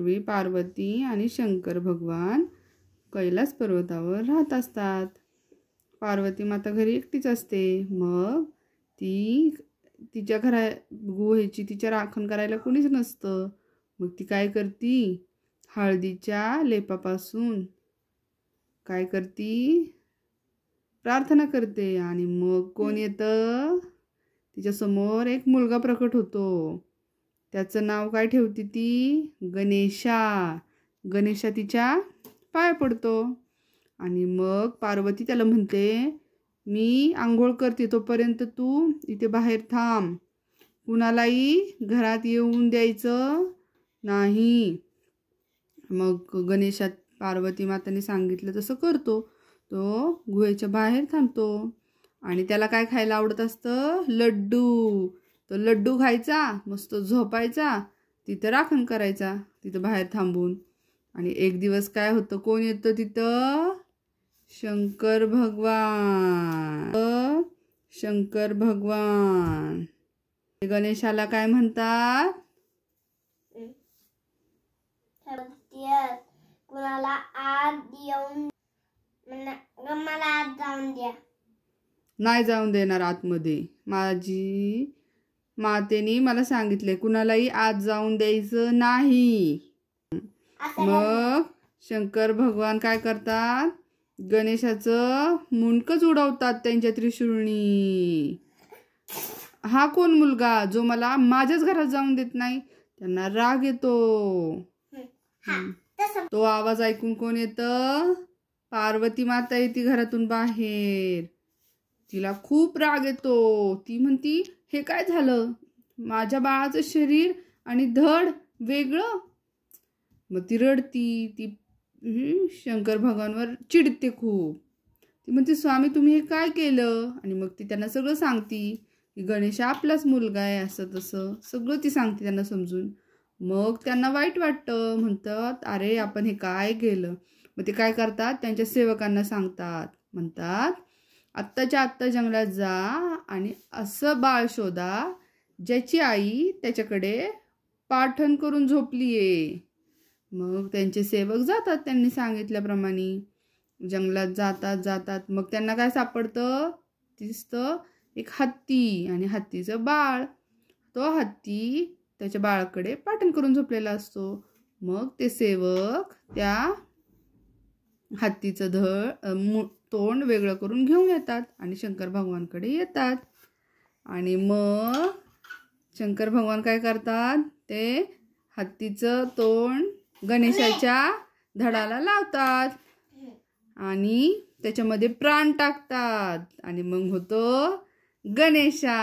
पूर्वी पार्वती आणि शंकर भगवान कैलास पर्वतावर राहत असतात. पार्वती माता घरी एकटीच असते. मग ती तिच्या गुहेची तिच्या राखण करायला कोणीच नसतं. मग ती काय करती, हळदीच्या लेपापासून काय करती, प्रार्थना करते. आणि मग कोण येतं, तिच्यासमोर एक मुलगा प्रकट होतो. त्याचं नाव काय ठेवते ती, गणेशा. गणेशा तिच्या पाय पडतो. आणि मग पार्वती त्याला म्हणते, मी आंघोळ करते तोपर्यंत तू इथे बाहेर थांब, कुणालाही घरात येऊन द्यायचं नाही. मग गणेशा पार्वती माताने सांगितलं तसं करतो. तो गुहेच्या बाहेर थांबतो. आणि त्याला काय खायला आवडत असतं, लड्डू. तो लड्डू खायचा, मस्त झोपायचा, तिथं राखण करायचा तिथं बाहेर थांबून. आणि एक दिवस काय होतं, कोण येतं तिथं, शंकर भगवान. शंकर भगवान गणेशाला काय म्हणतात, कुणाला आत येऊन मला आत जाऊन द्या. नाही जाऊन देणार आतमध्ये. माझी मातेने मला सांगितले कुणालाही आत जाऊन द्यायचं नाही. मग शंकर भगवान काय करतात, गणेशाचं मुंडकच उडवतात त्यांच्या त्रिशूळनी. हा कोण मुलगा जो मला माझ्याच घरात जाऊन देत नाही. त्यांना राग येतो. तो आवाज ऐकून कोण येतं, पार्वती माता येते घरातून बाहेर. तिला खूप राग येतो. ती म्हणती, हे काय झालं, माझ्या बाळाचं शरीर आणि धड वेगळं. मग ती रडती. ती शंकर भगवानवर चिडते खूप. ती म्हणते, स्वामी तुम्ही हे काय केलं. आणि मग ती त्यांना सगळं सांगती की गणेश आपलाच मुलगा आहे, असं तसं सगळं ती सांगते त्यांना समजून. मग त्यांना वाईट वाटतं. म्हणतात, अरे आपण हे काय केलं. मग ते काय करतात, त्यांच्या सेवकांना सांगतात. म्हणतात, आत्ताच्या आत्ता जंगलात जा आणि असं बाळ शोधा ज्याची आई त्याच्याकडे पाठण करून झोपली आहे. मग त्यांचे सेवक जातात त्यांनी सांगितल्याप्रमाणे. जंगलात जातात. मग त्यांना काय सापडतं, दिसतं एक हत्ती आणि हत्तीचं बाळ. तो हत्ती त्याच्या बाळाकडे पाठण करून झोपलेला असतो. मग ते सेवक त्या हत्तीचं तोंड वेगळं करून घेऊन येतात आणि शंकर भगवानकडे येतात. आणि मग शंकर भगवान काय करतात, ते हत्तीचं तोंड गणेशाच्या धडाला लावतात आणि त्याच्यामध्ये प्राण टाकतात. आणि मग होतो गणेशा.